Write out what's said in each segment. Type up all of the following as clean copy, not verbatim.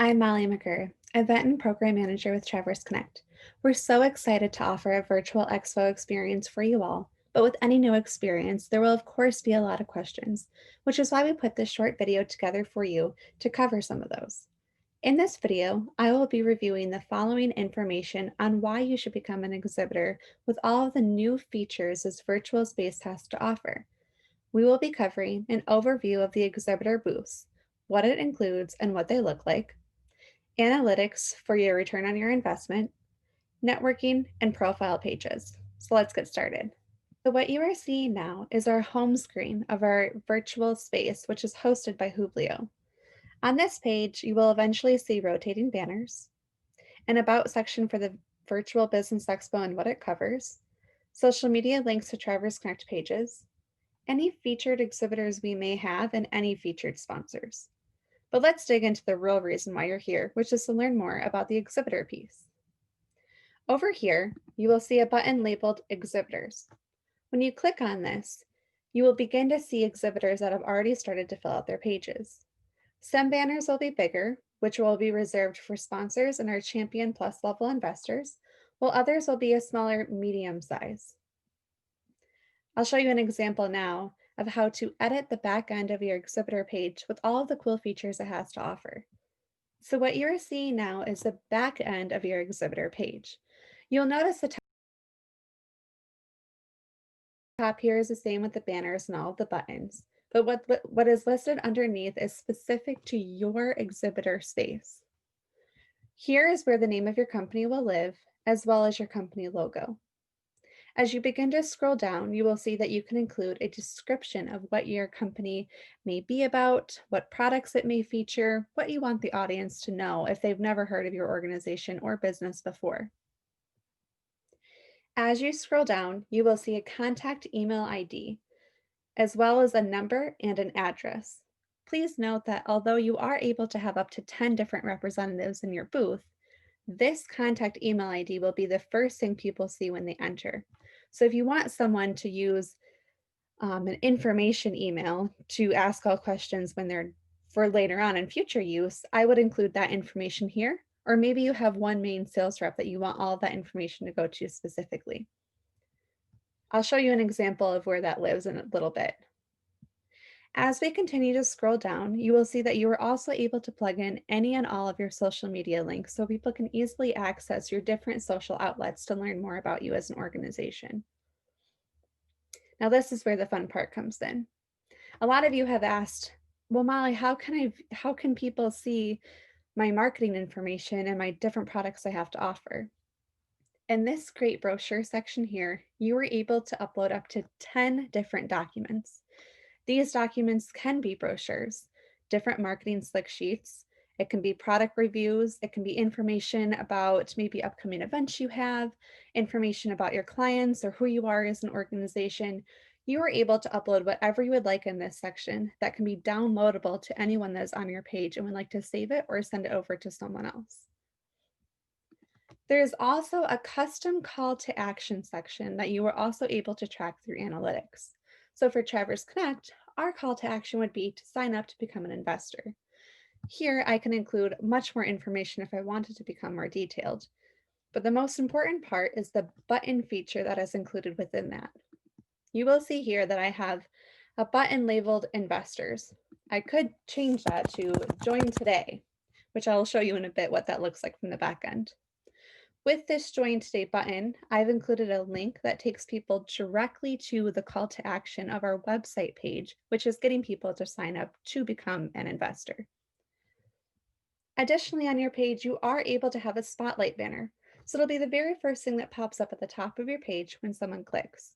I'm Molly McGurr, Event and Program Manager with Traverse Connect. We're so excited to offer a virtual expo experience for you all, but with any new experience, there will of course be a lot of questions, which is why we put this short video together for you to cover some of those. In this video, I will be reviewing the following information on why you should become an exhibitor with all of the new features this virtual space has to offer. We will be covering an overview of the exhibitor booths, what it includes and what they look like, analytics for your return on your investment, networking, and profile pages. So let's get started. So what you are seeing now is our home screen of our virtual space, which is hosted by Hublio. On this page, you will eventually see rotating banners, an about section for the virtual business expo and what it covers, social media links to Traverse Connect pages, any featured exhibitors we may have, and any featured sponsors. But let's dig into the real reason why you're here, which is to learn more about the exhibitor piece. Over here, you will see a button labeled Exhibitors. When you click on this, you will begin to see exhibitors that have already started to fill out their pages. Some banners will be bigger, which will be reserved for sponsors and our Champion Plus level investors, while others will be a smaller medium size. I'll show you an example now of how to edit the back end of your exhibitor page with all of the cool features it has to offer. So what you're seeing now is the back end of your exhibitor page. You'll notice the top here is the same with the banners and all of the buttons, but what is listed underneath is specific to your exhibitor space. Here is where the name of your company will live, as well as your company logo. As you begin to scroll down, you will see that you can include a description of what your company may be about, what products it may feature, what you want the audience to know if they've never heard of your organization or business before. As you scroll down, you will see a contact email ID, as well as a number and an address. Please note that although you are able to have up to 10 different representatives in your booth, this contact email ID will be the first thing people see when they enter. So if you want someone to use an information email to ask all questions when they're for later on in future use, I would include that information here. Or maybe you have one main sales rep that you want all of that information to go to specifically. I'll show you an example of where that lives in a little bit. As we continue to scroll down, you will see that you are also able to plug in any and all of your social media links so people can easily access your different social outlets to learn more about you as an organization. Now, this is where the fun part comes in. A lot of you have asked, well, Molly, how can people see my marketing information and my different products I have to offer? In this great brochure section here, you are able to upload up to 10 different documents. These documents can be brochures, different marketing slick sheets. It can be product reviews. It can be information about maybe upcoming events you have, information about your clients or who you are as an organization. You are able to upload whatever you would like in this section that can be downloadable to anyone that is on your page and would like to save it or send it over to someone else. There is also a custom call to action section that you are also able to track through analytics. So for Traverse Connect, our call to action would be to sign up to become an investor. Here, I can include much more information if I wanted to become more detailed. But the most important part is the button feature that is included within that. You will see here that I have a button labeled investors. I could change that to join today, which I'll show you in a bit what that looks like from the back end. With this Join Today button, I've included a link that takes people directly to the call to action of our website page, which is getting people to sign up to become an investor. Additionally, on your page, you are able to have a spotlight banner. So it'll be the very first thing that pops up at the top of your page when someone clicks.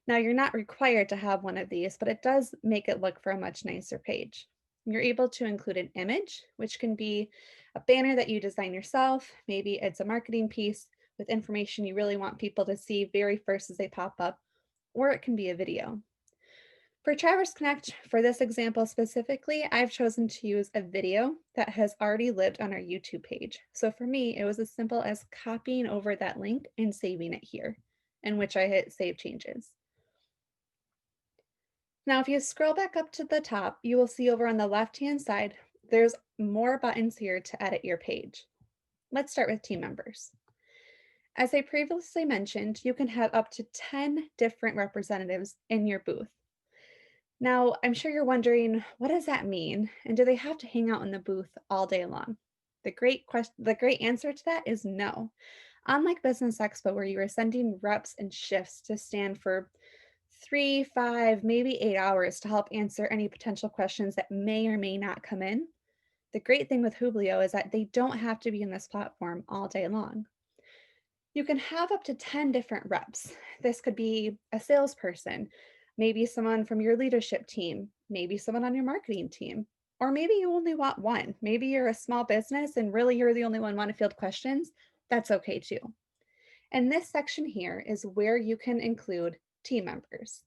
Now, you're not required to have one of these, but it does make it look for a much nicer page. You're able to include an image, which can be a banner that you design yourself. Maybe it's a marketing piece with information you really want people to see very first as they pop up, or it can be a video. For Traverse Connect, for this example specifically, I've chosen to use a video that has already lived on our YouTube page. So for me, it was as simple as copying over that link and saving it here, in which I hit Save Changes. Now, if you scroll back up to the top, you will see over on the left-hand side There's more buttons here to edit your page. Let's start with team members. As I previously mentioned, you can have up to 10 different representatives in your booth. Now, I'm sure you're wondering, what does that mean? And do they have to hang out in the booth all day long? The great answer to that is no. Unlike Business Expo, where you are sending reps and shifts to stand for 3, 5, maybe 8 hours to help answer any potential questions that may or may not come in, the great thing with Hublio is that they don't have to be in this platform all day long. You can have up to 10 different reps. This could be a salesperson, maybe someone from your leadership team, maybe someone on your marketing team, or maybe you only want one. Maybe you're a small business and really you're the only one want to field questions. That's okay too. And this section here is where you can include team members.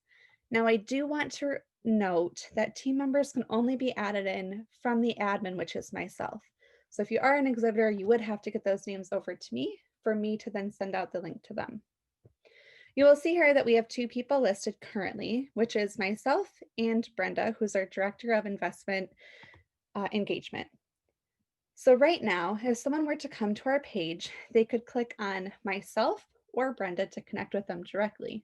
Now, I do want to note that team members can only be added in from the admin, which is myself. So if you are an exhibitor, you would have to get those names over to me for me to then send out the link to them. You will see here that we have two people listed currently, which is myself and Brenda, who's our Director of Investment Engagement. So right now, if someone were to come to our page, they could click on myself or Brenda to connect with them directly.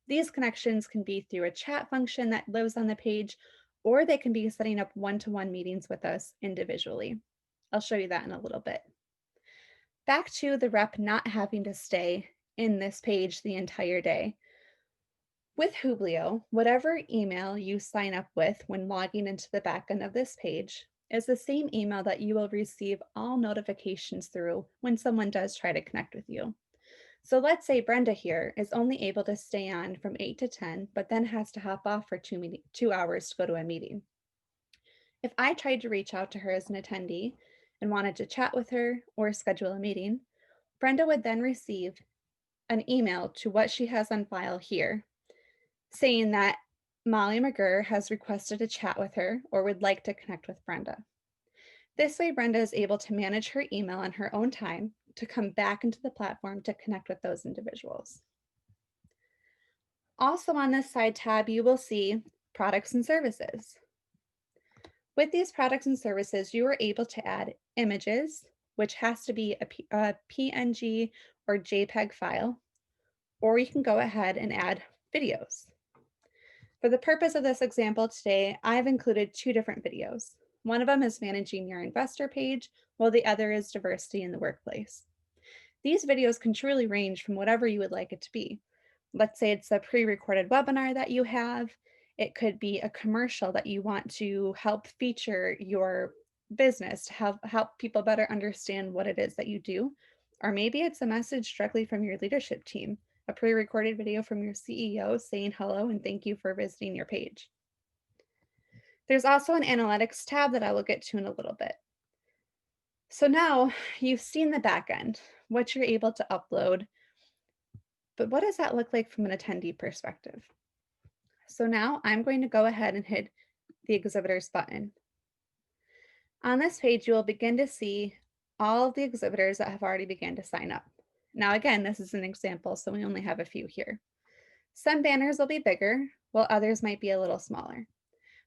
These connections can be through a chat function that lives on the page, or they can be setting up one-to-one meetings with us individually. I'll show you that in a little bit. Back to the rep not having to stay in this page the entire day. With Hublio, whatever email you sign up with when logging into the backend of this page is the same email that you will receive all notifications through when someone does try to connect with you. So let's say Brenda here is only able to stay on from 8 to 10, but then has to hop off for 2 hours to go to a meeting. If I tried to reach out to her as an attendee and wanted to chat with her or schedule a meeting, Brenda would then receive an email to what she has on file here saying that Molly McGurr has requested a chat with her or would like to connect with Brenda. This way, Brenda is able to manage her email on her own time to come back into the platform to connect with those individuals. Also on this side tab, you will see products and services. With these products and services, you are able to add images, which has to be a PNG or JPEG file, or you can go ahead and add videos. For the purpose of this example today, I've included two different videos. One of them is managing your investor page, while the other is diversity in the workplace. These videos can truly range from whatever you would like it to be. Let's say it's a pre-recorded webinar that you have. It could be a commercial that you want to help feature your business to help people better understand what it is that you do. Or maybe it's a message directly from your leadership team, a pre-recorded video from your CEO saying hello and thank you for visiting your page. There's also an analytics tab that I will get to in a little bit. So now you've seen the back end, what you're able to upload, but what does that look like from an attendee perspective? So now I'm going to go ahead and hit the exhibitors button. On this page, you will begin to see all of the exhibitors that have already begun to sign up. Now, again, this is an example, so we only have a few here. Some banners will be bigger, while others might be a little smaller.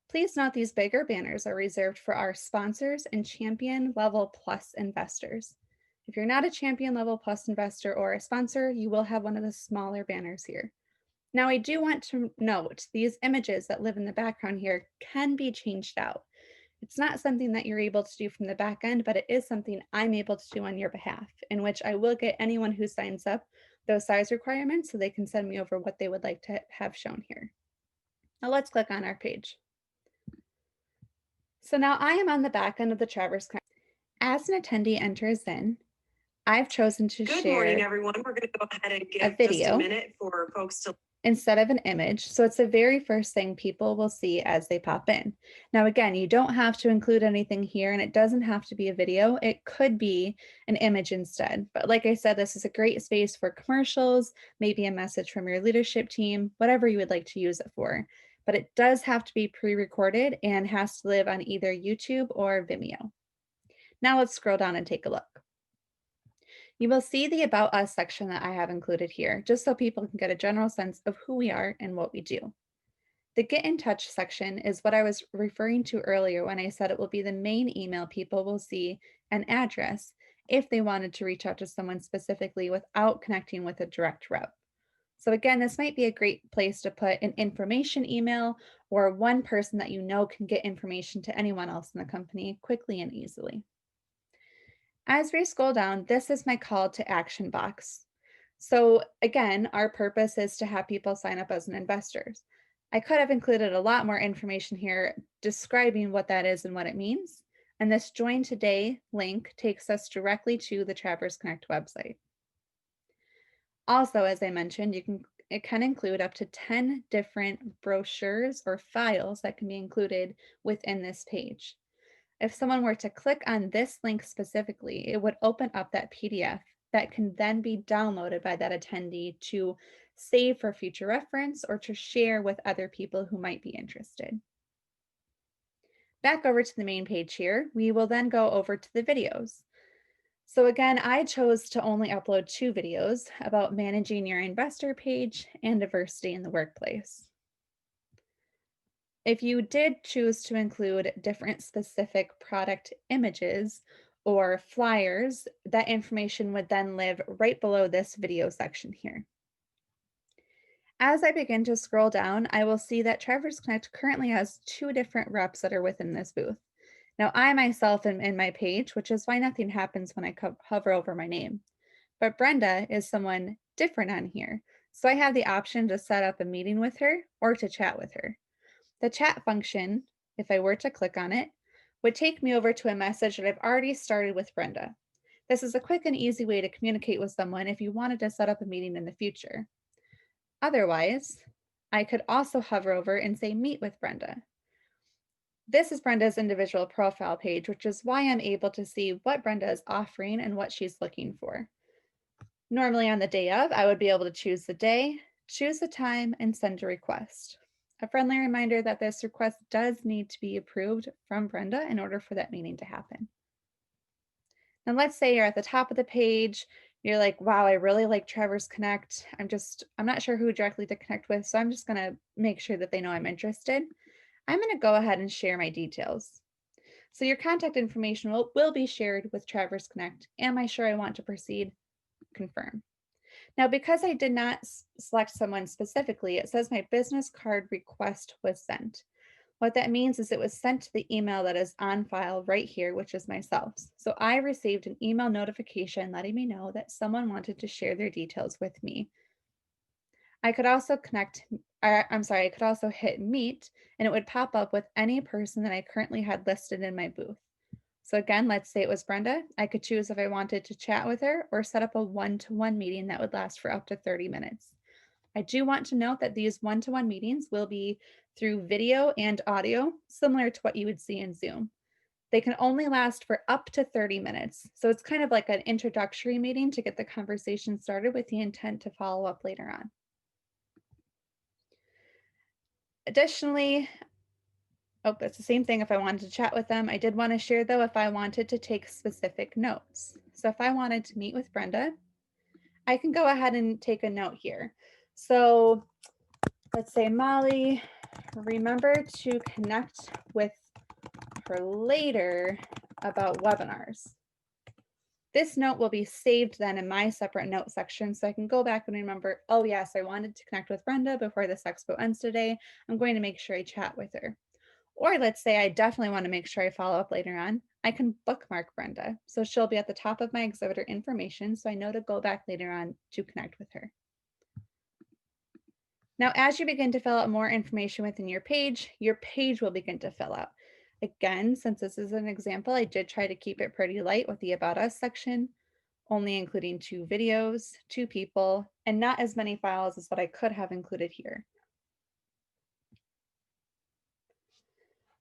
Please note these bigger banners are reserved for our sponsors and champion level plus investors. If you're not a champion level plus investor or a sponsor, you will have one of the smaller banners here. Now, I do want to note these images that live in the background here can be changed out. It's not something that you're able to do from the back end, but it is something I'm able to do on your behalf, in which I will get anyone who signs up those size requirements so they can send me over what they would like to have shown here. Now let's click on our page. So now I am on the back end of the Traverse Connect. As an attendee enters in, I've chosen to Good share morning, everyone. We're going to go ahead and a give just video a minute for folks to instead of an image. So it's the very first thing people will see as they pop in. Now, again, you don't have to include anything here and it doesn't have to be a video. It could be an image instead. But like I said, this is a great space for commercials, maybe a message from your leadership team, whatever you would like to use it for. But it does have to be pre-recorded and has to live on either YouTube or Vimeo. Now let's scroll down and take a look. You will see the About Us section that I have included here, just so people can get a general sense of who we are and what we do. The get in touch section is what I was referring to earlier when I said it will be the main email people will see an address if they wanted to reach out to someone specifically without connecting with a direct rep. So, again, this might be a great place to put an information email or one person that you know can get information to anyone else in the company quickly and easily. As we scroll down, this is my call to action box. So, again, our purpose is to have people sign up as an investors. I could have included a lot more information here describing what that is and what it means. And this Join Today link takes us directly to the Traverse Connect website. Also, as I mentioned, it can include up to 10 different brochures or files that can be included within this page. If someone were to click on this link specifically, it would open up that PDF that can then be downloaded by that attendee to save for future reference or to share with other people who might be interested. Back over to the main page here, we will then go over to the videos. So again, I chose to only upload 2 videos about managing your investor page and diversity in the workplace. If you did choose to include different specific product images or flyers, that information would then live right below this video section here. As I begin to scroll down, I will see that Traverse Connect currently has 2 different reps that are within this booth. Now, I myself am in my page, which is why nothing happens when I hover over my name. But Brenda is someone different on here. So I have the option to set up a meeting with her or to chat with her. The chat function, if I were to click on it, would take me over to a message that I've already started with Brenda. This is a quick and easy way to communicate with someone if you wanted to set up a meeting in the future. Otherwise, I could also hover over and say meet with Brenda. This is Brenda's individual profile page, which is why I'm able to see what Brenda is offering and what she's looking for. Normally on the day of, I would be able to choose the day, choose the time, and send a request. A friendly reminder that this request does need to be approved from Brenda in order for that meeting to happen. And let's say you're at the top of the page, you're like, wow, I really like Traverse Connect. I'm not sure who directly to connect with, so I'm just gonna make sure that they know I'm interested. I'm gonna go ahead and share my details. So your contact information will be shared with Traverse Connect. Am I sure I want to proceed? Confirm. Now, because I did not select someone specifically, it says my business card request was sent. What that means is it was sent to the email that is on file right here, which is myself. So I received an email notification letting me know that someone wanted to share their details with me. I could also I could also hit meet and it would pop up with any person that I currently had listed in my booth. So again, let's say it was Brenda. I could choose if I wanted to chat with her or set up a one-to-one meeting that would last for up to 30 minutes. I do want to note that these one-to-one meetings will be through video and audio, similar to what you would see in Zoom. They can only last for up to 30 minutes. So it's kind of like an introductory meeting to get the conversation started with the intent to follow up later on. Additionally, oh, it's the same thing if I wanted to chat with them. I did want to share though if I wanted to take specific notes. So if I wanted to meet with Brenda, I can go ahead and take a note here. So let's say Molly, remember to connect with her later about webinars. This note will be saved then in my separate note section so I can go back and remember, oh yes, I wanted to connect with Brenda before this expo ends today. I'm going to make sure I chat with her. Or let's say I definitely want to make sure I follow up later on. I can bookmark Brenda. So she'll be at the top of my exhibitor information so I know to go back later on to connect with her. Now, as you begin to fill out more information within your page will begin to fill out. Again, since this is an example, I did try to keep it pretty light with the About Us section, only including 2 videos, 2 people, and not as many files as what I could have included here.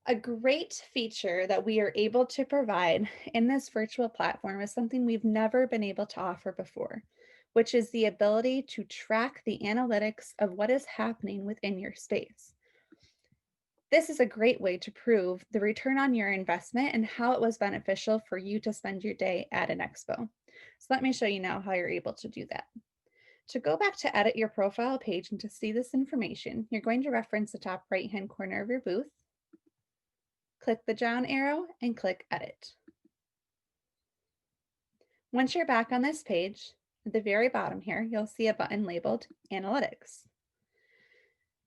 A great feature that we are able to provide in this virtual platform is something we've never been able to offer before, which is the ability to track the analytics of what is happening within your space. This is a great way to prove the return on your investment and how it was beneficial for you to spend your day at an expo. So let me show you now how you're able to do that. To go back to edit your profile page and to see this information, you're going to reference the top right-hand corner of your booth, click the down arrow, and click Edit. Once you're back on this page, at the very bottom here, you'll see a button labeled Analytics.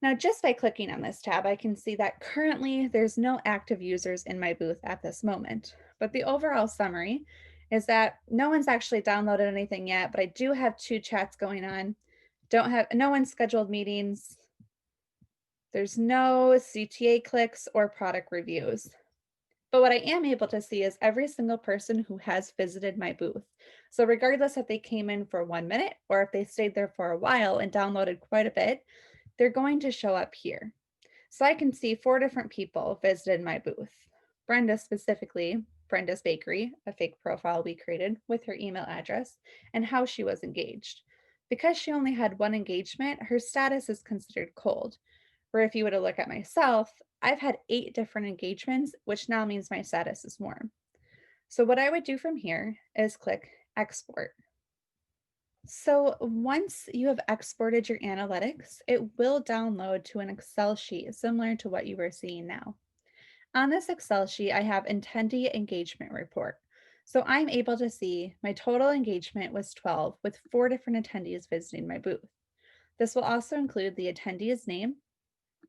Now, just by clicking on this tab, I can see that currently there's no active users in my booth at this moment. But the overall summary is that no one's actually downloaded anything yet, but I do have 2 chats going on. Don't have no one scheduled meetings. There's no CTA clicks or product reviews. But what I am able to see is every single person who has visited my booth. So regardless if they came in for 1 minute or if they stayed there for a while and downloaded quite a bit, they're going to show up here. So I can see 4 different people visited my booth. Brenda specifically, Brenda's Bakery, a fake profile we created with her email address, and how she was engaged. Because she only had 1 engagement, her status is considered cold. Where if you were to look at myself, I've had 8 different engagements, which now means my status is warm. So what I would do from here is click Export. So once you have exported your analytics, it will download to an Excel sheet similar to what you were seeing now. On this Excel sheet, I have attendee engagement report. So I'm able to see my total engagement was 12 with 4 different attendees visiting my booth. This will also include the attendee's name,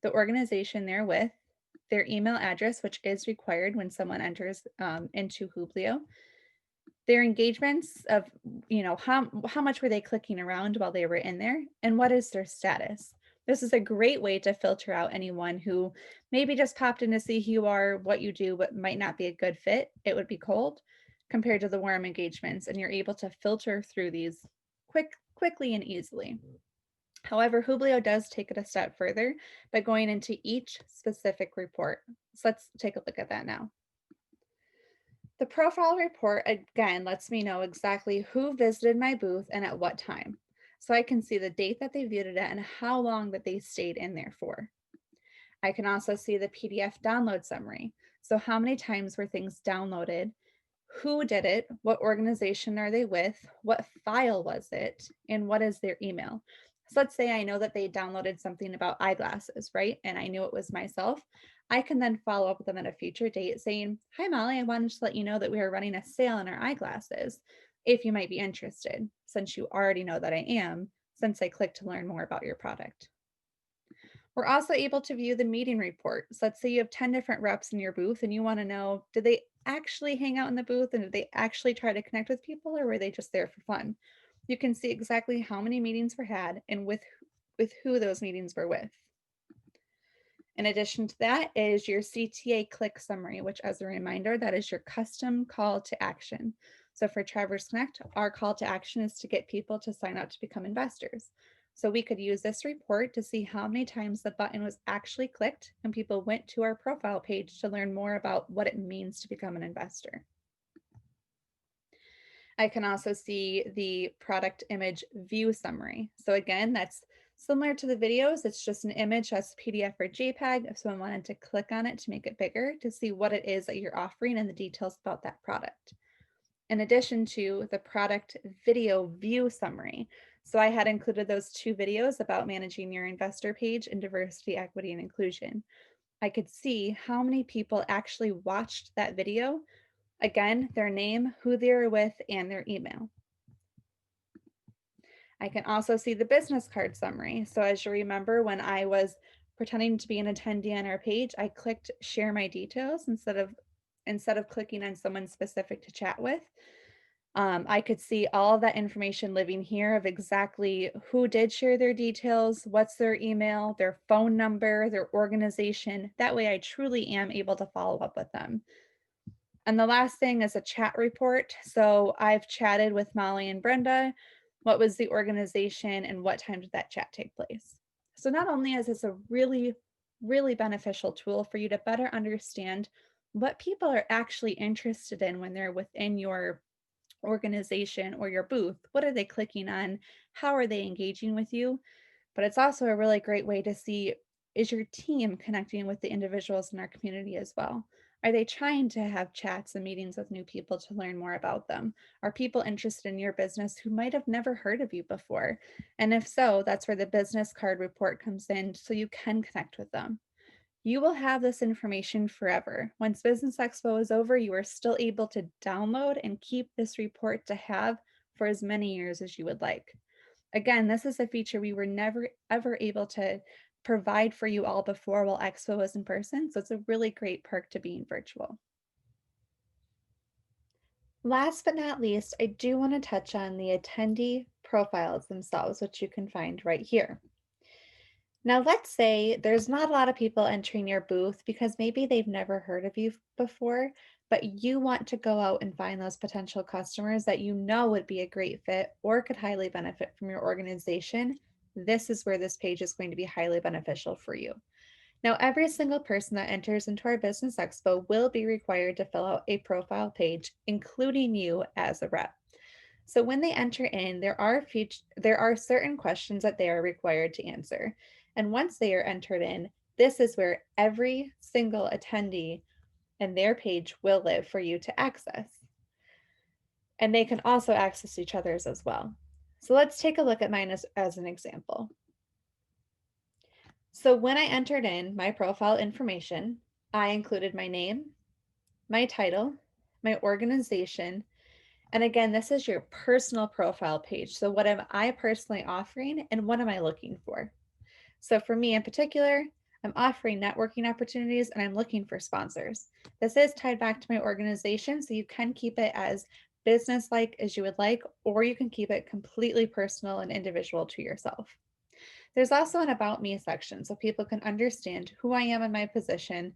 the organization they're with, their email address, which is required when someone enters into Hublio, their engagements of, how much were they clicking around while they were in there, and what is their status. This is a great way to filter out anyone who maybe just popped in to see who you are, what you do, but might not be a good fit. It would be cold compared to the warm engagements, and you're able to filter through these quickly and easily. However, Hublio does take it a step further by going into each specific report. So let's take a look at that now. The profile report again lets me know exactly who visited my booth and at what time. So I can see the date that they viewed it at and how long that they stayed in there for. I can also see the PDF download summary. So how many times were things downloaded? Who did it? What organization are they with? What file was it? And what is their email? So let's say I know that they downloaded something about eyeglasses, right? And I knew it was myself. I can then follow up with them at a future date saying, "Hi, Molly, I wanted to let you know that we are running a sale on our eyeglasses if you might be interested," since you already know that I am, since I clicked to learn more about your product. We're also able to view the meeting report. So let's say you have 10 different reps in your booth and you want to know, did they actually hang out in the booth and did they actually try to connect with people or were they just there for fun? You can see exactly how many meetings were had and with who those meetings were with. In addition to that is your CTA click summary, which as a reminder, that is your custom call to action. So for Traverse Connect, our call to action is to get people to sign up to become investors. So we could use this report to see how many times the button was actually clicked and people went to our profile page to learn more about what it means to become an investor. I can also see the product image view summary. So again, that's similar to the videos. It's just an image as PDF or JPEG if someone wanted to click on it to make it bigger to see what it is that you're offering and the details about that product. In addition to the product video view summary. So I had included those 2 videos about managing your investor page and diversity, equity, and inclusion. I could see how many people actually watched that video. Again, their name, who they were with, and their email. I can also see the business card summary. So as you remember, when I was pretending to be an attendee on our page, I clicked share my details instead of clicking on someone specific to chat with. I could see all of that information living here of exactly who did share their details, what's their email, their phone number, their organization. That way I truly am able to follow up with them. And the last thing is a chat report. So I've chatted with Molly and Brenda. What was the organization and what time did that chat take place? So not only is this a really, really beneficial tool for you to better understand what people are actually interested in when they're within your organization or your booth, what are they clicking on? How are they engaging with you? But it's also a really great way to see, is your team connecting with the individuals in our community as well? Are they trying to have chats and meetings with new people to learn more about them? Are people interested in your business who might have never heard of you before? And if so, that's where the business card report comes in so you can connect with them. You will have this information forever. Once Business Expo is over, you are still able to download and keep this report to have for as many years as you would like. Again, this is a feature we were never ever able to provide for you all before while Expo was in person, so it's a really great perk to being virtual. Last but not least, I do want to touch on the attendee profiles themselves, which you can find right here. Now, let's say there's not a lot of people entering your booth because maybe they've never heard of you before, but you want to go out and find those potential customers that you know would be a great fit or could highly benefit from your organization. This is where this page is going to be highly beneficial for you. Now, every single person that enters into our Business Expo will be required to fill out a profile page, including you as a rep. So when they enter in, there are certain questions that they are required to answer. And once they are entered in, this is where every single attendee and their page will live for you to access. And they can also access each other's as well. So let's take a look at mine as an example. So when I entered in my profile information, I included my name, my title, my organization, and again, this is your personal profile page. So what am I personally offering and what am I looking for? So for me in particular, I'm offering networking opportunities and I'm looking for sponsors. This is tied back to my organization, so you can keep it as business-like as you would like, or you can keep it completely personal and individual to yourself. There's also an about me section so people can understand who I am in my position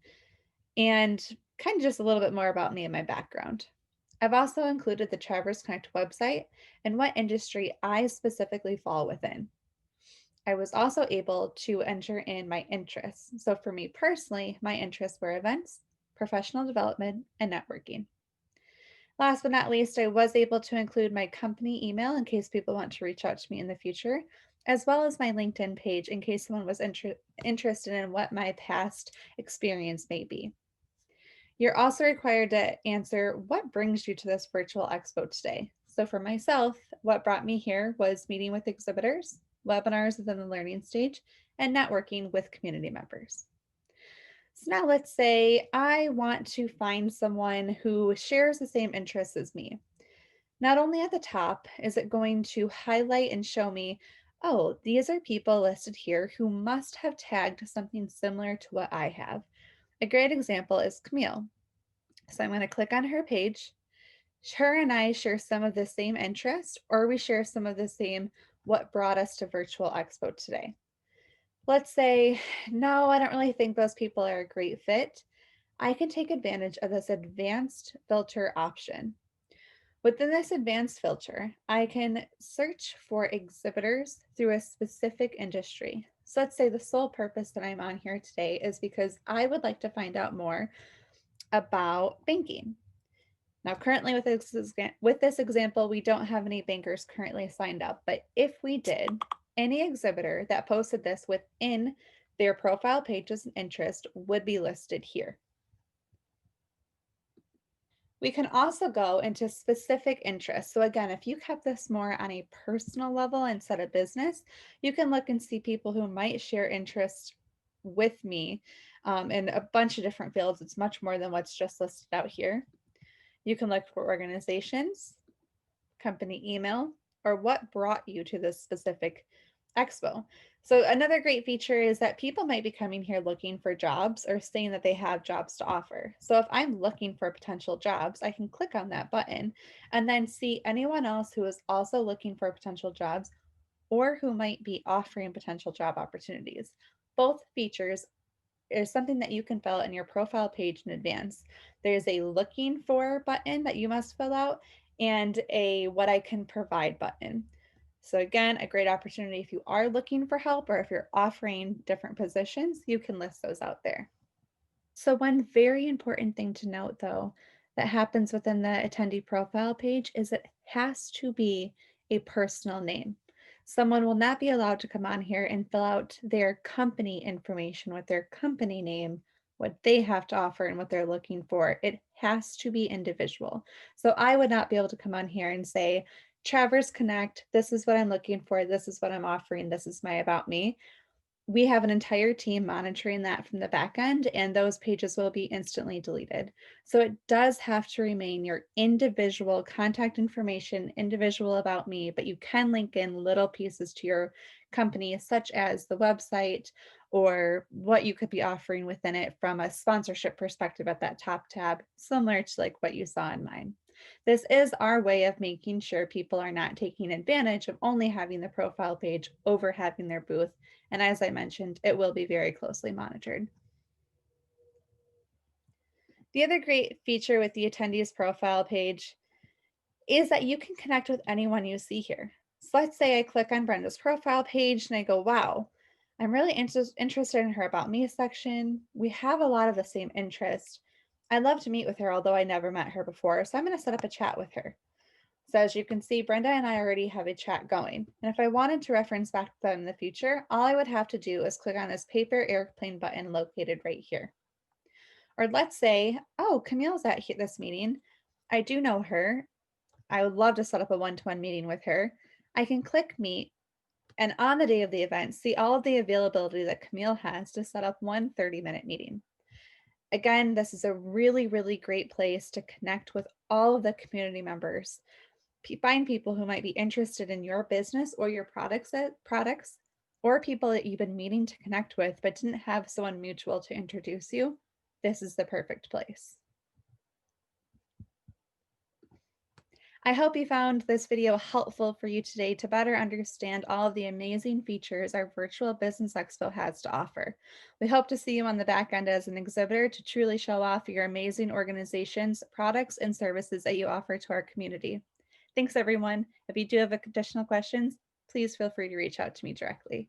and kind of just a little bit more about me and my background. I've also included the Traverse Connect website and what industry I specifically fall within. I was also able to enter in my interests. So for me personally, my interests were events, professional development, and networking. Last but not least, I was able to include my company email in case people want to reach out to me in the future, as well as my LinkedIn page in case someone was interested in what my past experience may be. You're also required to answer what brings you to this virtual expo today. So for myself, what brought me here was meeting with exhibitors, webinars within the learning stage, and networking with community members. So now let's say I want to find someone who shares the same interests as me. Not only at the top is it going to highlight and show me, oh, these are people listed here who must have tagged something similar to what I have. A great example is Camille. So I'm going to click on her page. Her and I share some of the same interests, or we share some of the same what brought us to Virtual Expo today. Let's say, no, I don't really think those people are a great fit. I can take advantage of this advanced filter option. Within this advanced filter, I can search for exhibitors through a specific industry. So let's say the sole purpose that I'm on here today is because I would like to find out more about banking. Now, currently with this example, we don't have any bankers currently signed up, but if we did, any exhibitor that posted this within their profile pages and interest would be listed here. We can also go into specific interests. So again, if you kept this more on a personal level instead of business, you can look and see people who might share interests with me in a bunch of different fields. It's much more than what's just listed out here. You can look for organizations, company email, or what brought you to this specific expo. So another great feature is that people might be coming here looking for jobs or saying that they have jobs to offer. So if I'm looking for potential jobs, I can click on that button and then see anyone else who is also looking for potential jobs or who might be offering potential job opportunities. Both features is something that you can fill in your profile page in advance. There's a looking for button that you must fill out and a what I can provide button. So again, a great opportunity if you are looking for help or if you're offering different positions, you can list those out there. So one very important thing to note though that happens within the attendee profile page is it has to be a personal name. Someone will not be allowed to come on here and fill out their company information with their company name what they have to offer and what they're looking for. It has to be individual. So I would not be able to come on here and say, Traverse Connect, this is what I'm looking for, this is what I'm offering, this is my about me. We have an entire team monitoring that from the back end, and those pages will be instantly deleted. So it does have to remain your individual contact information, individual about me, but you can link in little pieces to your company, such as the website or what you could be offering within it from a sponsorship perspective at that top tab, similar to like what you saw in mine. This is our way of making sure people are not taking advantage of only having the profile page over having their booth, and as I mentioned, it will be very closely monitored. The other great feature with the attendees profile page is that you can connect with anyone you see here. So let's say I click on Brenda's profile page and I go, wow, I'm really interested in her about me section. We have a lot of the same interests. I'd love to meet with her, although I never met her before. So I'm going to set up a chat with her. So as you can see, Brenda and I already have a chat going. And if I wanted to reference back to them in the future, all I would have to do is click on this paper airplane button located right here. Or let's say, oh, Camille's at this meeting. I do know her. I would love to set up a one-to-one meeting with her. I can click meet and on the day of the event, see all of the availability that Camille has to set up one 30-minute meeting. Again, this is a really, really great place to connect with all of the community members. Find people who might be interested in your business or your products, or people that you've been meaning to connect with but didn't have someone mutual to introduce you. This is the perfect place. I hope you found this video helpful for you today to better understand all of the amazing features our virtual business expo has to offer. We hope to see you on the back end as an exhibitor to truly show off your amazing organizations, products, and services that you offer to our community. Thanks, everyone. If you do have additional questions, please feel free to reach out to me directly.